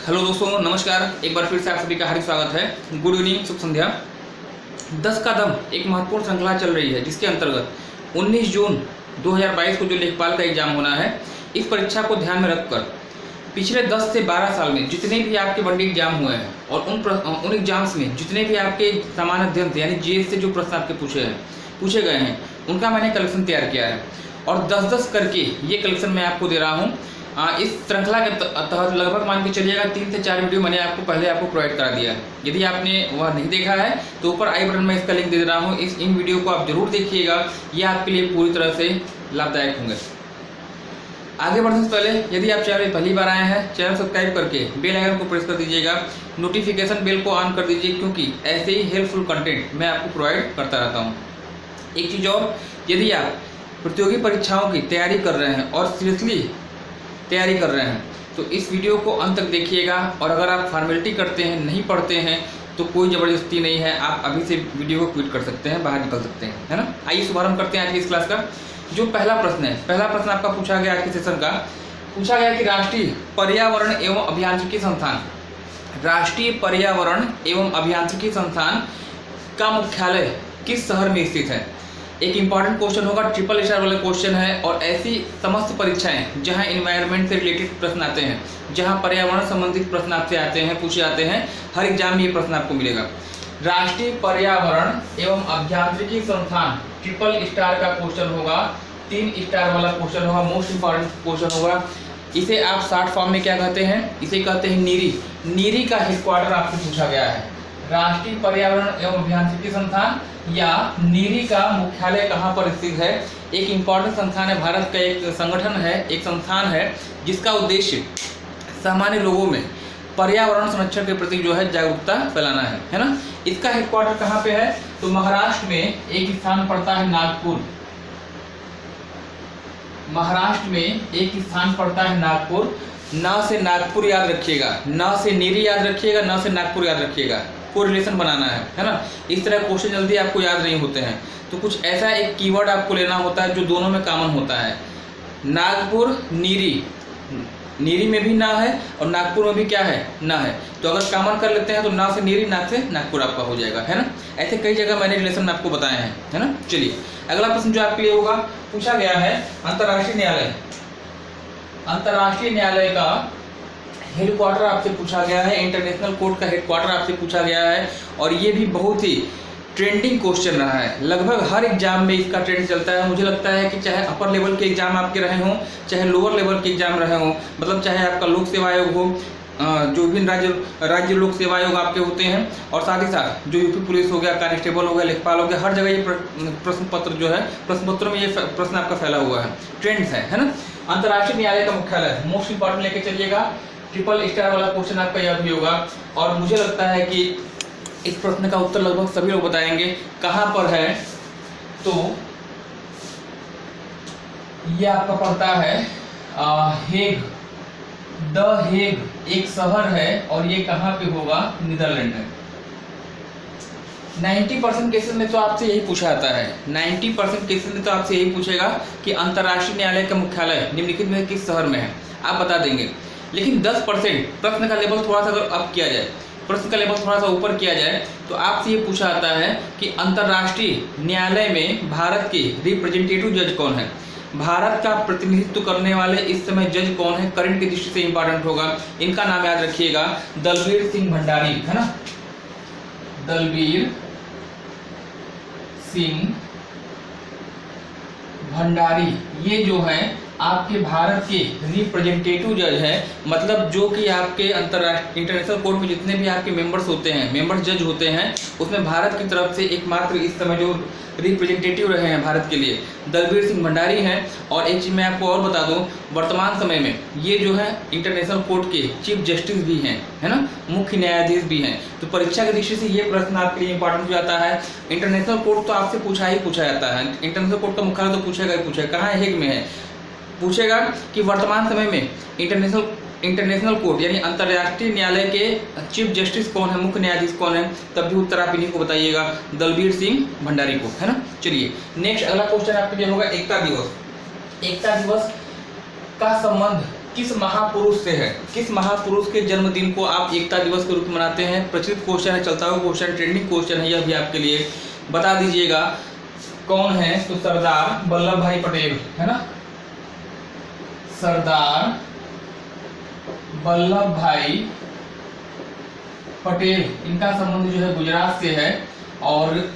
Hello दोस्तों, नमस्कार। एक बार फिर से आप सभी का हार्दिक स्वागत है। गुड इवनिंग, शुभ संध्या। 10 का दम एक महत्वपूर्ण श्रृंखला चल रही है, जिसके अंतर्गत 19 जून 2022 को जो लेखपाल का एग्जाम होना है, इस परीक्षा को ध्यान में रखकर पिछले 10 से 12 साल में जितने भी आपके वन डे एग्जाम हुए हैं और उन एग्जाम्स में जितने भी आपके सामान्य अध्ययन थे, यानी जीएस से जो प्रश्न आपके पूछे गए हैं, उनका मैंने कलेक्शन तैयार किया है और 10-10 करके ये कलेक्शन मैं आपको दे रहा हूँ। इस श्रृंखला के तहत लगभग मान के चलिएगा 3 से 4 वीडियो मैंने पहले आपको प्रोवाइड करा दिया है। यदि आपने वह नहीं देखा है तो ऊपर आई बटन में इसका लिंक दे रहा हूँ। इन वीडियो को आप जरूर देखिएगा, ये आपके लिए पूरी तरह से लाभदायक होंगे। आगे बढ़ने से पहले यदि आप चैनल पहली बार आए हैं, चैनल सब्सक्राइब करके बेल आइकन को प्रेस कर दीजिएगा, नोटिफिकेशन बेल को ऑन कर दीजिए, क्योंकि ऐसे ही हेल्पफुल कंटेंट मैं आपको प्रोवाइड करता रहता हूँ। एक चीज़ और, यदि आप प्रतियोगी परीक्षाओं की तैयारी कर रहे हैं और सीरियसली तैयारी कर रहे हैं तो इस वीडियो को अंत तक देखिएगा। और अगर आप फॉर्मेलिटी करते हैं, नहीं पढ़ते हैं, तो कोई ज़बरदस्ती नहीं है, आप अभी से वीडियो को क्विट कर सकते हैं, बाहर निकल सकते हैं, है ना। आइए शुभारंभ करते हैं आज की इस क्लास का। जो पहला प्रश्न आपका पूछा गया आज के सेशन का, पूछा गया कि राष्ट्रीय पर्यावरण एवं अभियांत्रिकी संस्थान का मुख्यालय किस शहर में स्थित है। एक इंपॉर्टेंट क्वेश्चन होगा, ट्रिपल स्टार वाला क्वेश्चन है। और ऐसी समस्त परीक्षाएं जहां एनवायरनमेंट से रिलेटेड प्रश्न आते हैं, जहां पर्यावरण संबंधित प्रश्न आपसे आते हैं, पूछे जाते हैं, हर एग्जाम में ये प्रश्न आपको मिलेगा। राष्ट्रीय पर्यावरण एवं अभियांत्रिकी संस्थान ट्रिपल स्टार का क्वेश्चन होगा, 3 स्टार वाला क्वेश्चन होगा, मोस्ट इंपॉर्टेंट क्वेश्चन होगा। इसे आप शॉर्ट फॉर्म में क्या कहते हैं, इसे कहते हैं नीरी। नीरी का हेडक्वार्टर आपसे पूछा गया है। राष्ट्रीय पर्यावरण एवं अभियांत्रिकी संस्थान या नीरी का मुख्यालय कहाँ पर स्थित है। एक इम्पॉर्टेंट संस्थान है, भारत का एक संगठन है, एक संस्थान है जिसका उद्देश्य सामान्य लोगों में पर्यावरण संरक्षण के प्रति जो है जागरूकता फैलाना है ना। इसका हेडक्वार्टर कहाँ पे है, तो महाराष्ट्र में एक स्थान पड़ता है नागपुर। महाराष्ट्र में एक स्थान पड़ता है नागपुर। ना से नागपुर याद रखिएगा, ना से नीरी याद रखिएगा, ना से नागपुर याद रखिएगा, कोरिलेशन बनाना है ना। इस तरह क्वेश्चन जल्दी आपको याद नहीं होते हैं, तो कुछ ऐसा एक कीवर्ड आपको लेना होता है जो दोनों में कॉमन होता है। नागपुर, नीरी, नीरी में भी ना है और नागपुर में भी क्या है, ना है। तो अगर कॉमन कर लेते हैं तो ना से नीरी, ना से नागपुर आपका हो जाएगा, है ना। ऐसे कई जगह मैंने रिलेशन आपको बताए हैं, है ना। चलिए अगला प्रश्न जो आपके लिए होगा, पूछा गया है अंतर्राष्ट्रीय न्यायालय का हेडक्वार्टर आपसे पूछा गया है। इंटरनेशनल कोर्ट का हेडक्वार्टर आपसे पूछा गया है और ये भी बहुत ही ट्रेंडिंग क्वेश्चन रहा है। लगभग हर एग्जाम में इसका ट्रेंड चलता है। मुझे लगता है कि चाहे अपर लेवल के एग्जाम आपके रहे हों, चाहे लोअर लेवल के एग्जाम रहे हों, मतलब चाहे आपका लोक सेवा आयोग हो, जो विभिन्न राज्य लोक सेवा आयोग आपके होते हैं, और साथ ही साथ जो यूपी पुलिस हो गया, कांस्टेबल हो गया, लेखपाल हो गया, हर जगह ये प्रश्न पत्र जो है, प्रश्न पत्रों में ये प्रश्न आपका फैला हुआ है, ट्रेंड्स है ना। अंतर्राष्ट्रीय न्यायालय का मुख्यालय मोस्ट इंपॉर्टेंट लेके चलिएगा। ट्रिपल स्टार वाला क्वेश्चन आपका याद भी होगा और मुझे लगता है कि इस प्रश्न का उत्तर लगभग सभी लोग बताएंगे कहाँ पर है। तो ये आपका पड़ता है हेग, द हेग एक शहर है और ये कहाँ पे होगा, नीदरलैंड है। 90% केसेस में तो आपसे यही पूछा जाता है, 90% केसेस में तो आपसे यही पूछेगा कि अंतर्राष्ट्रीय न्यायालय का मुख्यालय निम्नलिखित में किस शहर में है, आप बता देंगे। लेकिन 10% प्रश्न का लेवल थोड़ा सा अगर अप किया जाए, प्रश्न का लेवल थोड़ा सा ऊपर किया जाए, तो आपसे ये पूछा जाता है कि अंतर्राष्ट्रीय न्यायालय में भारत के रिप्रेजेंटेटिव जज कौन है, भारत का प्रतिनिधित्व करने वाले इस समय जज कौन है। करंट की दृष्टि से इंपॉर्टेंट होगा, इनका नाम याद रखिएगा, दलबीर सिंह भंडारी, है ना। दलबीर सिंह भंडारी, ये जो है आपके भारत के रिप्रेजेंटेटिव जज है, मतलब जो कि आपके अंतर्राष्ट्रीय इंटरनेशनल कोर्ट में जितने भी आपके मेंबर्स होते हैं, मेंबर्स जज होते हैं, उसमें भारत की तरफ से एकमात्र इस समय जो रिप्रेजेंटेटिव रहे हैं भारत के लिए, दलबीर सिंह भंडारी हैं। और एक चीज़ मैं आपको और बता दूं, वर्तमान समय में ये जो है इंटरनेशनल कोर्ट के चीफ जस्टिस भी हैं, है ना, मुख्य न्यायाधीश भी हैं। तो परीक्षा की दृष्टि से ये प्रश्न आपके लिए इंपॉर्टेंट हो जाता है। इंटरनेशनल कोर्ट तो आपसे पूछा जाता है, इंटरनेशनल कोर्ट का मुख्यालय तो पूछेगा ही पूछेगा, कहाँ है, हेग में है। पूछेगा कि वर्तमान समय में इंटरनेशनल कोर्ट यानी अंतर्राष्ट्रीय न्यायालय के चीफ जस्टिस कौन है, मुख्य न्यायाधीश कौन है, तब भी उत्तर आप इन्हीं को बताइएगा, दलबीर सिंह भंडारी को, है ना। चलिए नेक्स्ट अगला क्वेश्चन आपके लिए होगा एकता दिवस। एकता दिवस का संबंध किस महापुरुष से है, किस महापुरुष के जन्मदिन को आप एकता दिवस के रूप में मनाते हैं। प्रचलित क्वेश्चन है, चलता हुआ क्वेश्चन, ट्रेंडिंग क्वेश्चन है, यह भी आपके लिए बता दीजिएगा कौन है। तो सरदार वल्लभ भाई पटेल है ना, सरदार वल्लभ भाई पटेल, इनका संबंध जो है गुजरात से है और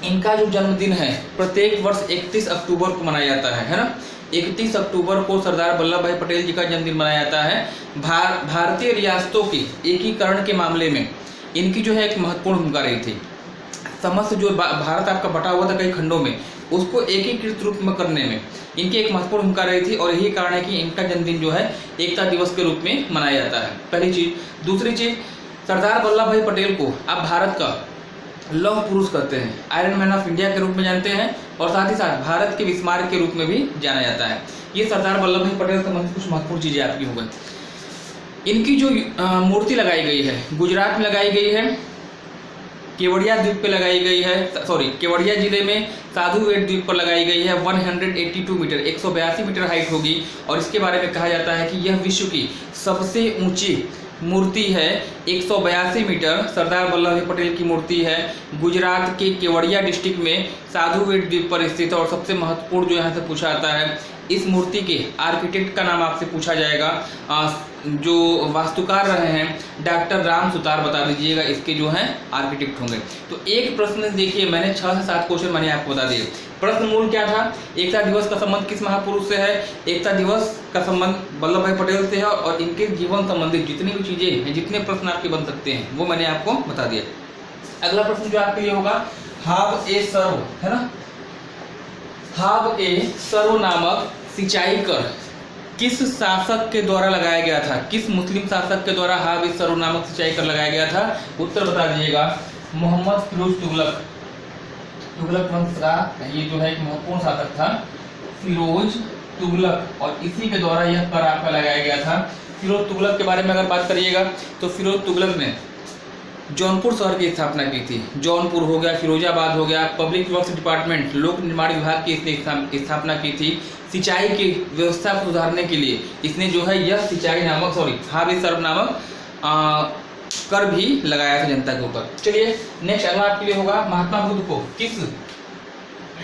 इनका जो जन्मदिन है प्रत्येक वर्ष 31 अक्टूबर को मनाया जाता है ना। 31 अक्टूबर को सरदार वल्लभ भाई पटेल जी का जन्मदिन मनाया जाता है। भारतीय रियासतों के एकीकरण के मामले में इनकी जो है एक महत्वपूर्ण भूमिका रही थी। समस्त जो भारत आपका बटा हुआ था कई खंडों में, उसको एकीकृत रूप में करने में इनकी एक महत्वपूर्ण भूमिका रही थी और यही कारण है कि इनका जन्मदिन जो है एकता दिवस के रूप में मनाया जाता है। पहली चीज। दूसरी चीज, सरदार वल्लभ भाई पटेल को आप भारत का लौह पुरुष कहते हैं, आयरन मैन ऑफ इंडिया के रूप में जानते हैं और साथ ही साथ भारत के विस्मारक के रूप में भी जाना जाता है। ये सरदार वल्लभ भाई पटेल से संबंधित कुछ महत्वपूर्ण चीजें आपकी हो गई। इनकी जो मूर्ति लगाई गई है गुजरात में लगाई गई है, केवड़िया द्वीप पे लगाई गई है, सॉरी केवड़िया जिले में साधुवेट द्वीप पर लगाई गई है। 182 मीटर 182 मीटर हाइट होगी और इसके बारे में कहा जाता है कि यह विश्व की सबसे ऊंची मूर्ति है। 182 मीटर सरदार वल्लभ भाई पटेल की मूर्ति है। गुजरात के केवड़िया डिस्ट्रिक्ट में साधुवेट द्वीप पर स्थित है और सबसे महत्वपूर्ण जो यहाँ से पूछा जाता है, इस मूर्ति के आर्किटेक्ट का नाम आपसे पूछा जाएगा। जो वास्तुकार रहे हैं डॉक्टर राम सुतार, बता दीजिएगा इसके जो हैं आर्किटेक्ट होंगे। तो एक प्रश्न देखिए, मैंने 6 से 7 क्वेश्चन मैंने आपको बता दिए। प्रश्न मूल क्या था, एकता दिवस का संबंध किस महापुरुष से है। एकता दिवस का संबंध वल्लभ भाई पटेल से है और इनके जीवन संबंधित जितनी भी चीजें हैं, जितने प्रश्न आपके बन सकते हैं वो मैंने आपको बता दिया। अगला प्रश्न जो आपके लिए होगा, हाव ए सर्व है ना, हाव ए सर्व नामक सिंचाई कर किस शासक के द्वारा लगाया गया था, किस मुस्लिम शासक के द्वारा हाव ए सर्व नामक सिंचाई कर लगाया गया था। उत्तर बता दीजिएगा, मोहम्मद फिरोज तुगलक, तुगलक वंश का ये जो है एक महत्वपूर्ण शासक था, फिरोज तुगलक, और इसी के द्वारा यह कर आपका लगाया गया था। फिरोज तुगलक के बारे में अगर बात करिएगा तो फिरोज तुगलक ने जौनपुर शहर की स्थापना की थी। जौनपुर हो गया, फिरोजाबाद हो गया, पब्लिक वर्क्स डिपार्टमेंट लोक निर्माण विभाग की इसने स्थापना की थी। सिंचाई की व्यवस्था को सुधारने के लिए इसने जो है यह सिंचाई नामक हाव ए सर्व नामक कर भी लगाया था जनता के ऊपर। चलिए नेक्स्ट अगला आपके लिए होगा, महात्मा बुद्ध को किस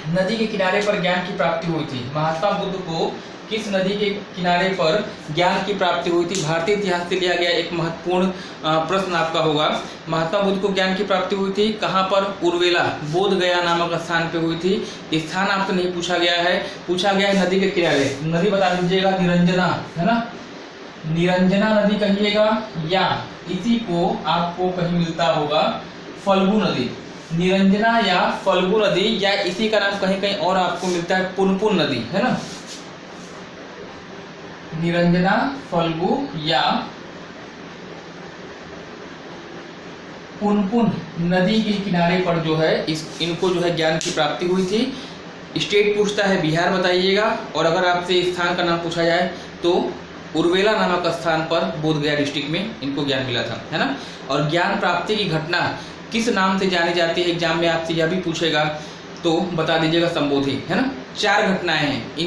नदी के किनारे पर ज्ञान की प्राप्ति हुई थी। महात्मा बुद्ध को किस नदी के किनारे पर ज्ञान की प्राप्ति हुई थी। भारतीय इतिहास से लिया गया एक महत्वपूर्ण प्रश्न आपका होगा। महात्मा बुद्ध को ज्ञान की प्राप्ति हुई थी कहाँ पर, उर्वेला बोध गया नामक स्थान पे हुई थी। स्थान आपसे नहीं पूछा गया है, पूछा गया है नदी के किनारे। नदी बता दीजिएगा, निरंजना है ना, निरंजना नदी कहिएगा या इसी को आपको कहीं मिलता होगा फल्गु नदी, निरंजना या फल्गु नदी, या इसी का नाम कहीं कहीं और आपको मिलता है पुनपुन नदी है ना, निरंजना फल्गु या पुनपुन नदी के किनारे पर जो है इनको जो है ज्ञान की प्राप्ति हुई थी। स्टेट पूछता है बिहार बताइएगा, और अगर आपसे स्थान का नाम पूछा जाए तो उर्वेला नामक स्थान पर बोधगया डिस्ट्रिक्ट में इनको ज्ञान मिला था है ना। और ज्ञान प्राप्ति की घटना किस नाम से जानी जाती है, एग्जाम में आपसे यह भी पूछेगा तो बता दीजिएगा संबोधि है ना। 4 घटनाएं हैं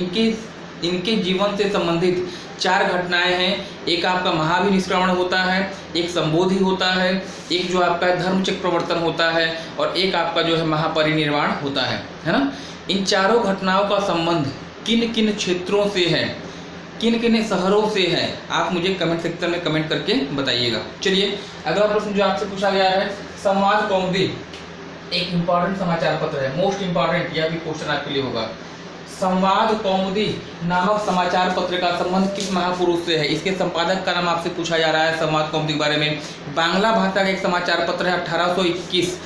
इनके जीवन से संबंधित 4 घटनाएं हैं। एक आपका महावीर निष्क्रमण होता है, एक संबोधि होता है, एक जो आपका धर्मचक्र प्रवर्तन होता है और एक आपका जो है महापरिनिर्वाण होता है ना। इन चारों घटनाओं का संबंध किन किन क्षेत्रों से है, किन किन शहरों से है, आप मुझे कमेंट सेक्शन में कमेंट करके बताइएगा। चलिए अगला प्रश्न जो आपसे पूछा गया है, संवाद कौमुदी एक इम्पॉर्टेंट समाचार पत्र है, मोस्ट इम्पॉर्टेंट, यह भी क्वेश्चन आपके लिए होगा। संवाद कौमुदी नामक समाचार पत्र का संबंध किस महापुरुष से है, इसके संपादक का नाम आपसे पूछा जा रहा है। संवाद कौमुदी के बारे में बांग्ला भाषा का एक समाचार पत्र है। 1821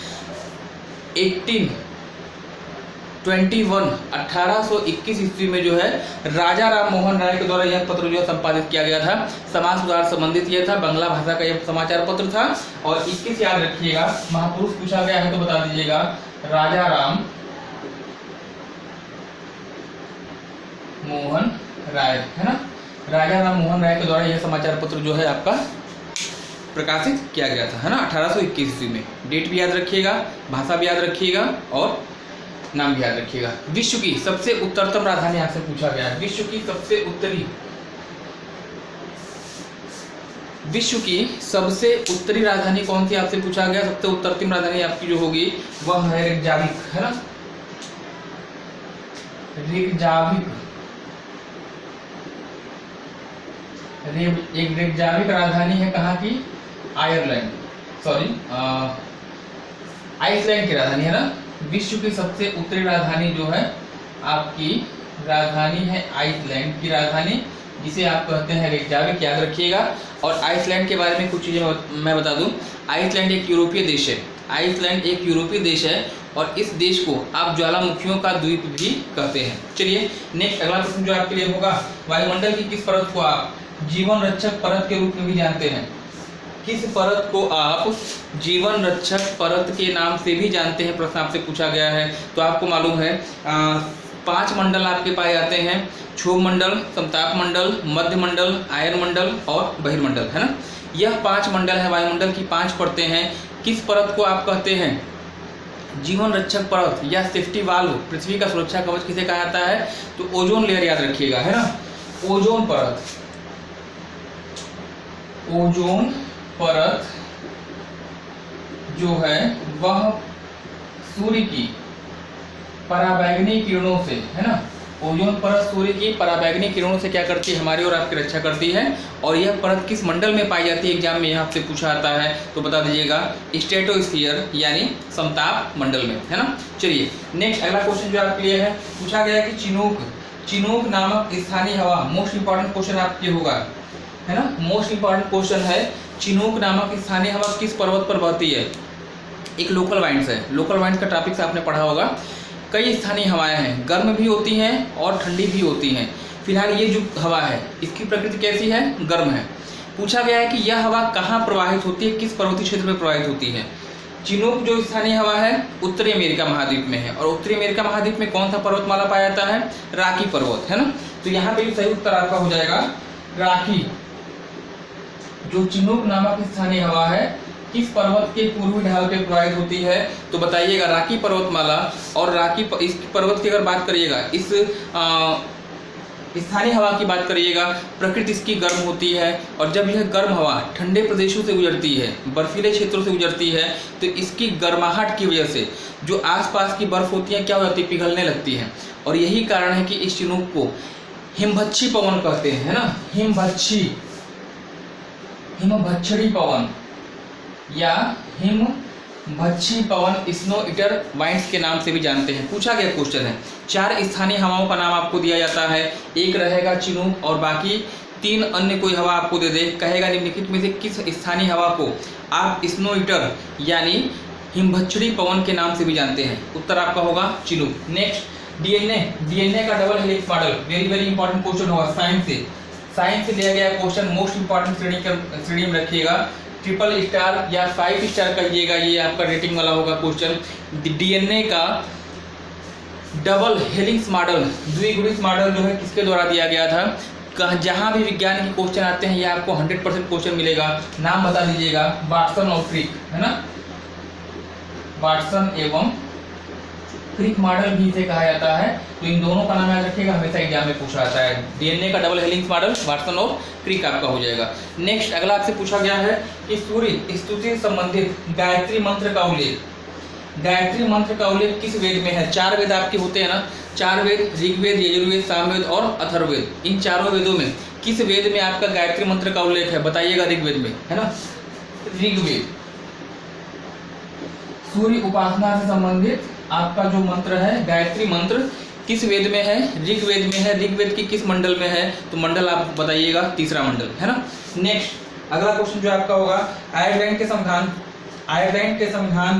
1821 ईस्वी में जो है राजा राम मोहन राय के द्वारा यह पत्र जो है संपादित किया गया था। समाज सुधार संबंधित यह था, बांग्ला भाषा का यह समाचार पत्र था। और 21 याद रखिएगा, महापुरुष पूछा गया है तो बता दीजिएगा राजा राम मोहन राय है ना। राजा राम मोहन राय के द्वारा यह समाचार पत्र जो है आपका प्रकाशित किया गया था है ना, 1821 ईस्वी में। डेट भी याद रखिएगा, भाषा भी याद रखिएगा और नाम भी याद रखिएगा। विश्व की सबसे उत्तरतम राजधानी आपसे पूछा गया है, विश्व की सबसे उत्तरी विश्व की सबसे उत्तरी राजधानी कौन सी आपसे पूछा गया। सबसे उत्तरतम राजधानी आपकी जो होगी वह है रेकजाविक, है ना, रेकजाविक। एक रेकजाविक राजधानी है कहाँ की, आयरलैंड, सॉरी आइसलैंड की राजधानी है ना। विश्व की सबसे उत्तरी राजधानी जो है आपकी राजधानी है आइसलैंड की राजधानी, जिसे आप कहते हैं रेकजाविक, याद रखिएगा। और आइसलैंड के बारे में कुछ चीज़ें मैं बता दूं। आइसलैंड एक यूरोपीय देश है, आइसलैंड एक यूरोपीय देश है और इस देश को आप ज्वालामुखियों का द्वीप भी कहते हैं। चलिए नेक्स्ट अगला प्रश्न जो आपके लिए होगा, वायुमंडल की किस परत को आप जीवन रक्षक परत के रूप में भी जानते हैं। किस परत को आप जीवन रक्षक परत के नाम से भी जानते हैं, प्रश्न आपसे पूछा गया है। तो आपको मालूम है 5 मंडल आपके पाए जाते हैं, क्षोभ मंडल, समताप मंडल, मध्य मंडल, आयन मंडल और बहिर्मंडल, है ना। यह 5 मंडल है, वायुमंडल की 5 परतें हैं। किस परत को आप कहते हैं जीवन रक्षक परत या सेफ्टी वाल्व, पृथ्वी का सुरक्षा कवच किसे कहा जाता है। तो ओजोन लेयर याद रखिएगा, है ना। ओजोन परत, ओजोन परत जो है वह सूर्य की पराबैंगनी किरणों से, है ना, ओजोन परत सूर्य की पराबैंगनी किरणों से क्या करती है, हमारी और आपकी रक्षा करती है। और यह परत किस मंडल में पाई जाती है, एग्जाम में यहाँ आपसे पूछा आता है, तो बता दीजिएगा स्ट्रेटोस्फीयर यानी समताप मंडल में, है ना। चलिए नेक्स्ट अगला क्वेश्चन जो आपके लिए है, पूछा गया कि चिनूक नामक स्थानीय हवा, मोस्ट इंपॉर्टेंट क्वेश्चन आपके होगा, है ना, मोस्ट इंपॉर्टेंट क्वेश्चन है। चिनूक नामक स्थानीय हवा किस पर्वत पर बहती है। एक लोकल वाइंड्स है, लोकल वाइंड्स का टॉपिक से आपने पढ़ा होगा। कई स्थानीय हवाएं हैं, गर्म भी होती हैं और ठंडी भी होती हैं। फिलहाल ये जो हवा है इसकी प्रकृति कैसी है, गर्म है। पूछा गया है कि यह हवा कहाँ प्रवाहित होती है, किस पर्वतीय क्षेत्र में प्रवाहित होती है। चिनूक जो स्थानीय हवा है उत्तरी अमेरिका महाद्वीप में है, और उत्तरी अमेरिका महाद्वीप में कौन सा पर्वतमाला पाया जाता है, राकी पर्वत, है ना। तो यहाँ पे सही उत्तर आपका हो जाएगा राकी। जो चिनूक नामक स्थानीय हवा है किस पर्वत के पूर्वी ढाल पे प्रवाहित होती है, तो बताइएगा राकी पर्वतमाला। और राकी इस पर्वत की अगर बात करिएगा, इस स्थानीय हवा की बात करिएगा, प्रकृति इसकी गर्म होती है। और जब यह गर्म हवा ठंडे प्रदेशों से गुजरती है, बर्फीले क्षेत्रों से गुजरती है, तो इसकी गर्माहट की वजह से जो आसपास की बर्फ होती है क्या हो जाती है, पिघलने लगती है। और यही कारण है कि इस चिनूक को हिमभच्छी पवन कहते हैं, है ना, हिमभच्छड़ी पवन या हिमभच्छी पवन, स्नो ईटर वाइंड्स के नाम से भी जानते हैं। पूछा गया क्वेश्चन है, 4 स्थानीय हवाओं का नाम आपको दिया जाता है, एक रहेगा चिनूक और बाकी 3 अन्य कोई हवा आपको दे दे। कहेगा निम्नलिखित में से किस स्थानीय हवा को आप स्नो ईटर यानी हिमभच्छड़ी पवन के नाम से भी जानते हैं। उत्तर आपका होगा चिनूक। नेक्स्ट डीएनए का double helix model, very very important question होगा, साइंस से लिया गया क्वेश्चन, मोस्ट इंपॉर्टेंट श्रेणी में रखिएगा। 3 स्टार या 5 स्टार कहिएगा, ये आपका रेटिंग वाला होगा क्वेश्चन। डीएनए का डबल हेलिक्स मॉडल, द्विगुणित मॉडल जो है किसके द्वारा दिया गया था। जहाँ भी विज्ञान के क्वेश्चन आते हैं ये आपको 100% क्वेश्चन मिलेगा। नाम बता दीजिएगा, वाटसन और क्रिक, है ना, वाटसन एवं क्रिक मॉडल भी इसे कहा जाता है। तो इन दोनों का नाम याद रखिएगा, हमेशा एग्जाम में पूछा जाता है। डीएनए का डबल हेलिक्स मॉडल वाटसन और क्रिक आपका हो जाएगा। नेक्स्ट अगला आपसे पूछा गया है कि सूर्य स्तुति से संबंधित गायत्री मंत्र का उल्लेख, गायत्री मंत्र का उल्लेख किस वेद में है। 4 वेद आपके होते हैं ना, 4 वेद, ऋग्वेद, यजुर्वेद, सामवेद और अथर्ववेद। इन चारों वेदों में किस वेद में आपका गायत्री मंत्र का उल्लेख है, बताइएगा। ऋग्वेद में, है ना, ऋग्वेद। सूर्य उपासना से संबंधित आपका जो मंत्र है गायत्री मंत्र किस वेद में है, ऋग्वेद में है। ऋग्वेद की किस मंडल में है, तो मंडल आप बताइएगा, 3रा मंडल, है ना। नेक्स्ट अगला क्वेश्चन जो आपका होगा, आयरलैंड के संविधान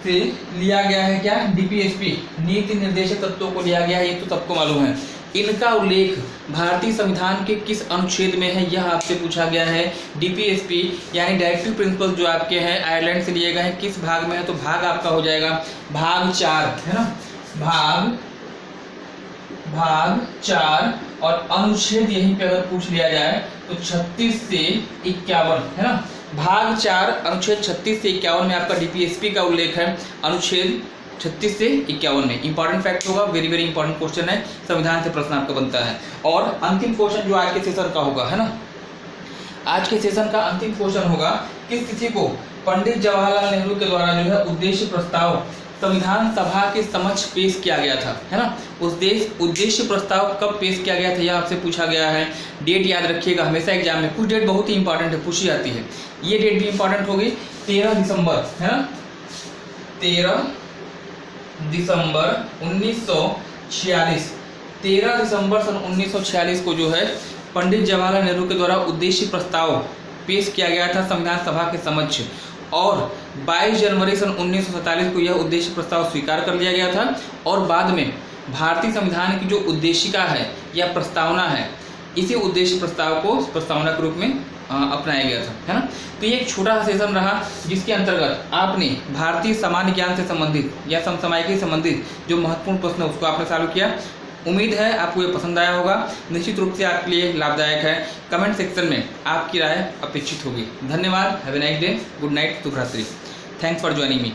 से लिया गया है क्या, डीपीएसपी, नीति निर्देशक तत्वों को लिया गया है, ये तो सबको मालूम है। इनका उल्लेख भारतीय संविधान के किस अनुच्छेद में है, यह आपसे पूछा गया है। डीपीएसपी यानी डायरेक्टिव प्रिंसिपल जो आपके हैं आयरलैंड से लिए गए हैं, किस भाग में है, तो भाग आपका हो जाएगा भाग 4, है ना, भाग 4। और अनुच्छेद यहीं पे अगर पूछ लिया जाए तो 36 से 51, है ना, भाग 4 अनुच्छेद 36 से 51 में आपका डीपीएसपी का उल्लेख है। अनुच्छेद 36 से 51 में इंपॉर्टेंट फैक्ट होगा, वेरी वेरी इंपॉर्टेंट क्वेश्चन है, संविधान से प्रश्न आपका बनता है। और अंतिम क्वेश्चन जो आज के सेशन का होगा, है ना, आज के सेशन का अंतिम क्वेश्चन होगा, किस तिथि को पंडित जवाहरलाल नेहरू के द्वारा जो है उद्देश्य प्रस्ताव संविधान सभा के समक्ष पेश किया गया था, है ना। उद्देश्य प्रस्ताव कब पेश किया गया था यह आपसे पूछा गया है। डेट याद रखिएगा, हमेशा एग्जाम में कुछ डेट बहुत ही इंपॉर्टेंट है, पूछी जाती है। ये डेट भी इंपॉर्टेंट होगी, 13 दिसंबर, है ना, 13 दिसंबर 1946। 13 दिसंबर सन 1946 को जो है पंडित जवाहरलाल नेहरू के द्वारा उद्देश्य प्रस्ताव पेश किया गया था संविधान सभा के समक्ष, और 22 जनवरी सन 1947 को यह उद्देश्य प्रस्ताव स्वीकार कर लिया गया था। और बाद में भारतीय संविधान की जो उद्देशिका है या प्रस्तावना है, इसी उद्देश्य प्रस्ताव को प्रस्तावना के रूप में अपनाया गया था, है ना। तो ये एक छोटा सा सेशन रहा जिसके अंतर्गत आपने भारतीय सामान्य ज्ञान से संबंधित या समसामयिकी से संबंधित जो महत्वपूर्ण प्रश्न है उसको आपने सॉल्व किया। उम्मीद है आपको ये पसंद आया होगा, निश्चित रूप से आपके लिए लाभदायक है। कमेंट सेक्शन में आपकी राय अपेक्षित होगी। धन्यवाद, have a nice day, good night, शुभ रात्रि। Thanks for joining me.